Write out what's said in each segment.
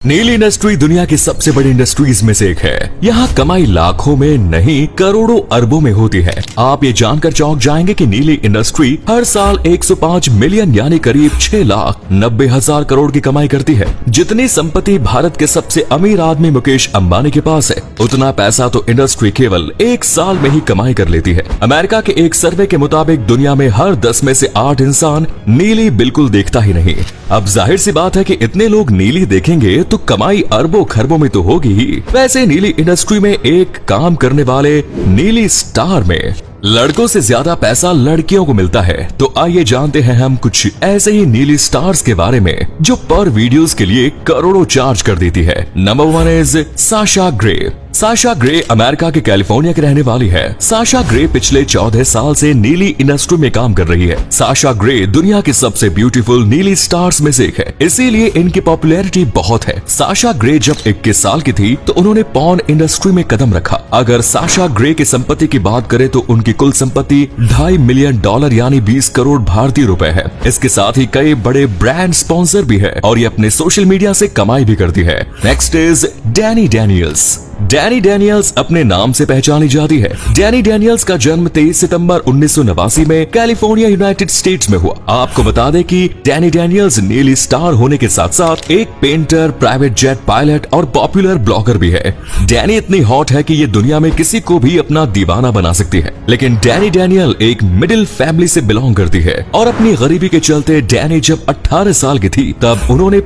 नीली इंडस्ट्री दुनिया की सबसे बड़ी इंडस्ट्रीज में से एक है। यहाँ कमाई लाखों में नहीं करोड़ों अरबों में होती है। आप ये जानकर चौंक जाएंगे कि नीली इंडस्ट्री हर साल 105 मिलियन यानी करीब 6,90,000 करोड़ की कमाई करती है। जितनी संपत्ति भारत के सबसे अमीर आदमी मुकेश अंबानी के पास है, उतना पैसा तो इंडस्ट्री केवल एक साल में ही कमाई कर लेती है। अमेरिका के एक सर्वे के मुताबिक दुनिया में हर 10 में से 8 इंसान नीली बिल्कुल देखता ही नहीं। अब जाहिर सी बात है कि इतने लोग नीली देखेंगे तो कमाई अरबों खरबों में तो होगी ही। वैसे नीली इंडस्ट्री में एक काम करने वाले नीली स्टार में लड़कों से ज्यादा पैसा लड़कियों को मिलता है। तो आइए जानते हैं हम कुछ ऐसे ही नीली स्टार्स के बारे में जो पर वीडियोस के लिए करोड़ों चार्ज कर देती है। Number 1 is Sasha grey. Sasha grey America के कैलिफोर्निया की रहने वाली है। साशा ग्रे पिछले 14 साल से नीली इंडस्ट्री में काम कर रही है। साशा ग्रे दुनिया की सबसे ब्यूटीफुल नीली स्टार्स में से एक है, इसीलिए इनकी पॉपुलैरिटी बहुत है। साशा ग्रे जब 21 साल की थी तो उन्होंने पॉर्न इंडस्ट्री में कदम रखा। अगर साशा ग्रे की संपत्ति की बात करें तो उनकी कुल संपत्ति $2.5 मिलियन यानी 20 करोड़ भारतीय रुपए है। इसके साथ ही कई बड़े ब्रांड स्पॉन्सर भी है और ये अपने सोशल मीडिया से कमाई भी करती है। Next is Danny Daniels. Danny Daniels अपने नाम से पहचानी जाती है। डैनी डैनियल्स का जन्म 23 सितंबर 1989 में कैलिफोर्निया यूनाइटेड स्टेट्स में हुआ। आपको बता दें कि डैनी डैनियल्स नीली स्टार होने के साथ साथ एक पेंटर, प्राइवेट जेट पायलट और पॉपुलर ब्लॉगर भी है। डैनी इतनी हॉट है कि ये दुनिया में किसी को भी अपना दीवाना बना सकती है। लेकिन डैनी डैनियल एक मिडिल फैमिली से बिलोंग करती है और अपनी गरीबी के चलते डैनी जब 18 साल की थी तब उन्होंने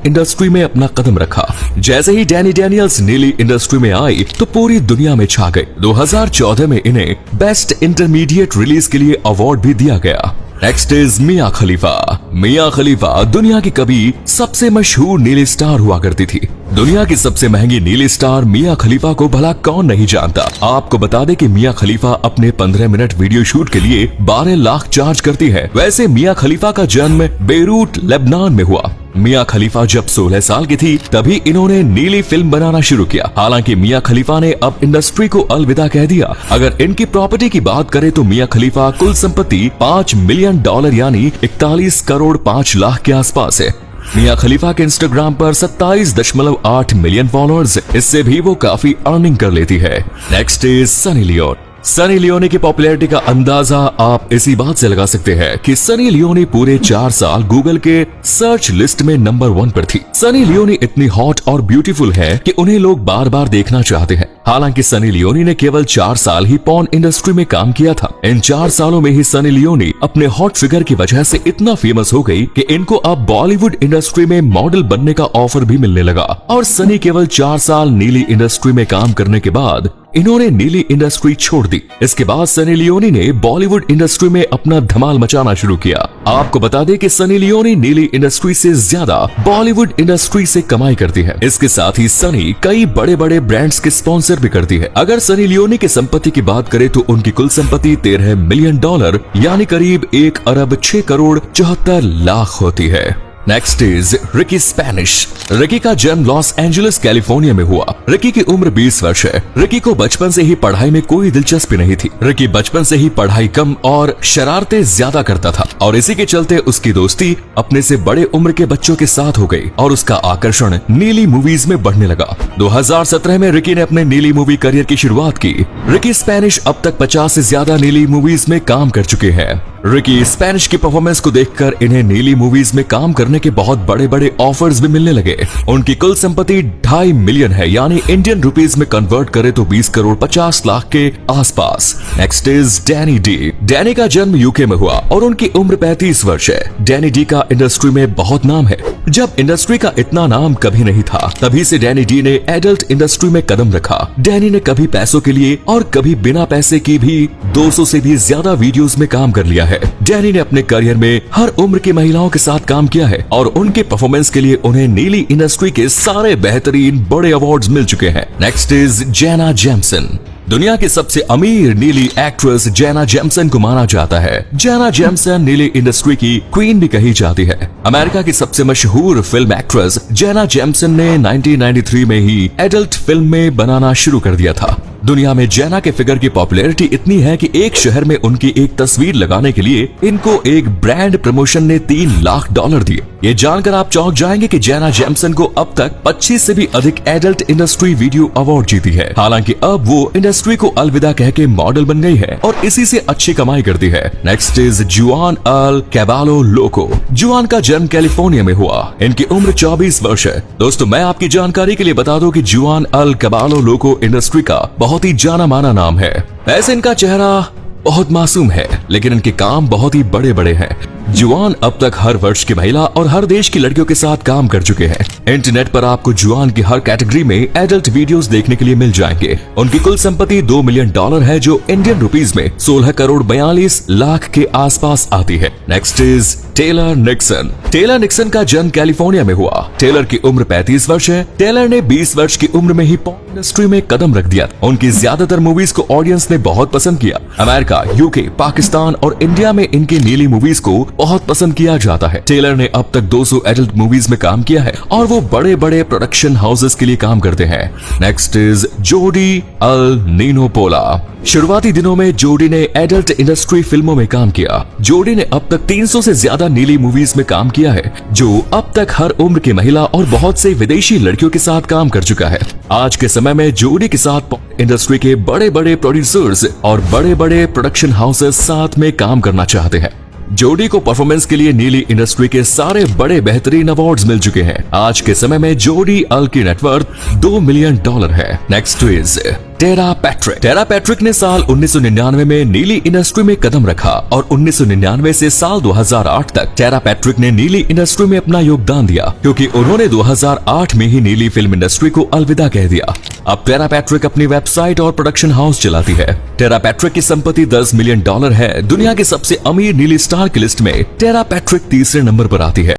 इंडस्ट्री में अपना कदम रखा। जैसे ही डैनी डैनियल्स नीली इंडस्ट्री में आई तो पूरी दुनिया में छा गए। 2014 में इन्हें बेस्ट इंटरमीडिएट रिलीज के लिए अवार्ड भी दिया गया। नेक्स्ट इज मिया खलीफा। मिया खलीफा दुनिया की कभी सबसे मशहूर नीली स्टार हुआ करती थी। दुनिया की सबसे महंगी नीली स्टार मिया खलीफा को भला कौन नहीं जानता। आपको बता दें कि मिया खलीफा अपने 15 मिनट वीडियो शूट के लिए 12 लाख चार्ज करती है। वैसे मिया खलीफा का जन्म बेरूट लेबनान में हुआ। मिया खलीफा जब 16 साल की थी तभी इन्होंने नीली फिल्म बनाना शुरू किया। हालांकि मिया खलीफा ने अब इंडस्ट्री को अलविदा कह दिया। अगर इनकी प्रॉपर्टी की बात करें तो मिया खलीफा कुल संपत्ति $5 मिलियन यानी 41 करोड़ 5 लाख के आसपास है। मिया खलीफा के इंस्टाग्राम पर 27.8 मिलियन फॉलोअर्स, इससे भी वो काफी अर्निंग कर लेती है। Next is Sunny Leone. Sunny Leone की पॉपुलैरिटी का अंदाजा आप इसी बात से लगा सकते हैं कि सनी लियोनी पूरे 4 साल गूगल के सर्च लिस्ट में नंबर 1 पर थी। सनी लियोनी इतनी हॉट और ब्यूटीफुल है कि उन्हें लोग बार बार देखना चाहते हैं। हालांकि सनी लियोनी ने केवल 4 साल ही पॉर्न इंडस्ट्री में काम किया था। इन 4 सालों में ही सनी लियोनी अपने हॉट फिगर की वजह से इतना फेमस हो गई कि इनको अब बॉलीवुड इंडस्ट्री में मॉडल बनने का ऑफर भी मिलने लगा। और सनी केवल 4 साल नीली इंडस्ट्री में काम करने के बाद इन्होंने नीली इंडस्ट्री छोड़ दी। इसके बाद सनी लियोनी ने बॉलीवुड इंडस्ट्री में अपना धमाल मचाना शुरू किया। आपको बता दें कि सनी लियोनी नीली इंडस्ट्री से ज्यादा बॉलीवुड इंडस्ट्री से कमाई करती है। इसके साथ ही सनी कई बड़े बड़े ब्रांड्स के स्पॉन्सर भी करती है। अगर सनी लियोनी की संपत्ति की बात करें तो उनकी कुल संपत्ति $13 मिलियन यानी करीब 1 अरब 6 करोड़ 74 लाख होती है। Next is Ricky Spanish. Ricky का जन्म लॉस एंजलिस कैलिफोर्निया में हुआ। रिकी की उम्र 20 वर्ष है। रिकी को बचपन से ही पढ़ाई में कोई दिलचस्पी नहीं थी। रिकी बचपन से ही पढ़ाई कम और शरारतें ज्यादा करता था और इसी के चलते उसकी दोस्ती अपने से बड़े उम्र के बच्चों के साथ हो गई और उसका आकर्षण नीली मूवीज में बढ़ने लगा। 2017 में रिकी ने अपने नीली मूवी करियर की शुरुआत की। रिकी स्पैनिश अब तक 50 से ज्यादा नीली मूवीज में काम कर चुके हैं। रिकी स्पैनिश की परफॉर्मेंस को देखकर इन्हें नीली मूवीज में काम करने के बहुत बड़े बड़े ऑफर्स भी मिलने लगे। उनकी कुल संपत्ति $2.5 मिलियन है यानी इंडियन रुपीज में कन्वर्ट करे तो 20 करोड़ 50 लाख के आसपास। Next is Danny D. Danny का जन्म यूके में हुआ और उनकी उम्र 35 वर्ष है। डैनी डी का इंडस्ट्री में बहुत नाम है। जब इंडस्ट्री का इतना नाम कभी नहीं था तभी से डैनी डी ने एडल्ट इंडस्ट्री में कदम रखा। डैनी ने कभी पैसों के लिए और कभी बिना पैसे की भी 200 से भी ज्यादा वीडियोस में काम कर लिया है। डैनी ने अपने करियर में हर उम्र की महिलाओं के साथ काम किया है और उनके परफॉर्मेंस के लिए उन्हें नीली इंडस्ट्री के सारे बेहतरीन बड़े अवार्ड्स मिल चुके हैं। Next is Jenna Jameson. दुनिया की सबसे अमीर नीली एक्ट्रेस जेना जेम्सन को माना जाता है। जेना जेम्सन नीली इंडस्ट्री की क्वीन भी कही जाती है। अमेरिका की सबसे मशहूर फिल्म एक्ट्रेस जेना जेम्सन ने 1993 में ही एडल्ट फिल्म में बनाना शुरू कर दिया था। दुनिया में जैना के फिगर की पॉपुलैरिटी इतनी है कि एक शहर में उनकी एक तस्वीर लगाने के लिए इनको एक ब्रांड प्रमोशन ने $3 लाख दिए। ये जानकर आप चौंक जाएंगे कि जैना जैमसन को अब तक 25 से भी अधिक एडल्ट इंडस्ट्री वीडियो अवार्ड जीती है। हालांकि अब वो इंडस्ट्री को अलविदा कह के मॉडल बन गई है और इसी से अच्छी कमाई करती है। नेक्स्ट इज जुआन अल कैबालो लोको। जुआन का जन्म कैलिफोर्निया में हुआ। इनकी उम्र 24 वर्ष है। दोस्तों, मैं आपकी जानकारी के लिए बता दूं कि जुआन अल कैबालो लोको इंडस्ट्री का बहुत ही जाना माना नाम है। वैसे इनका चेहरा बहुत मासूम है, लेकिन इनके काम बहुत ही बड़े बड़े हैं। जुआन अब तक हर वर्ष की महिला और हर देश की लड़कियों के साथ काम कर चुके हैं। इंटरनेट पर आपको जुआन की हर कैटेगरी में एडल्ट वीडियोस देखने के लिए मिल जाएंगे। उनकी कुल संपत्ति $2 मिलियन है, जो इंडियन रुपीस में 16 करोड़ 42 लाख के आसपास आती है। Next is Taylor Nixon. Taylor Nixon का जन्म कैलिफोर्निया में हुआ। टेलर की उम्र 35 वर्ष है। टेलर ने 20 वर्ष की उम्र में ही पॉप इंडस्ट्री में कदम रख दिया। उनकी ज्यादातर मूवीज को ऑडियंस ने बहुत पसंद किया। अमेरिका, यूके, पाकिस्तान और इंडिया में इनके नीली मूवीज को बहुत पसंद किया जाता है। टेलर ने अब तक 200 एडल्ट मूवीज में काम किया है और वो बड़े बड़े प्रोडक्शन हाउसेस के लिए काम करते हैं। नेक्स्ट इज जोडी अल नीनोपोला। शुरुआती दिनों में जोडी ने एडल्ट इंडस्ट्री फिल्मों में काम किया। जोडी ने अब तक 300 से ज्यादा नीली मूवीज में काम किया है, जो अब तक हर उम्र की महिला और बहुत से विदेशी लड़कियों के साथ काम कर चुका है। आज के समय में जोडी के साथ इंडस्ट्री के बड़े बड़े प्रोड्यूसर्स और बड़े बड़े प्रोडक्शन हाउसेस साथ में काम करना चाहते हैं। जोडी को परफॉर्मेंस के लिए नीली इंडस्ट्री के सारे बड़े बेहतरीन अवार्ड्स मिल चुके हैं। आज के समय में जोडी अल की नेटवर्थ $2 मिलियन है। Next is Tera Patrick. Tera Patrick ने साल 1999 में नीली इंडस्ट्री में कदम रखा और 1999 से साल 2008 तक टेरा पैट्रिक ने नीली इंडस्ट्री में अपना योगदान दिया, क्योंकि उन्होंने 2008 में ही नीली फिल्म इंडस्ट्री को अलविदा कह दिया। अब टेरा पैट्रिक अपनी वेबसाइट और प्रोडक्शन हाउस चलाती है। टेरा पैट्रिक की संपत्ति $10 मिलियन है। दुनिया के सबसे अमीर नीली स्टार की लिस्ट में टेरा पैट्रिक तीसरे नंबर पर आती है।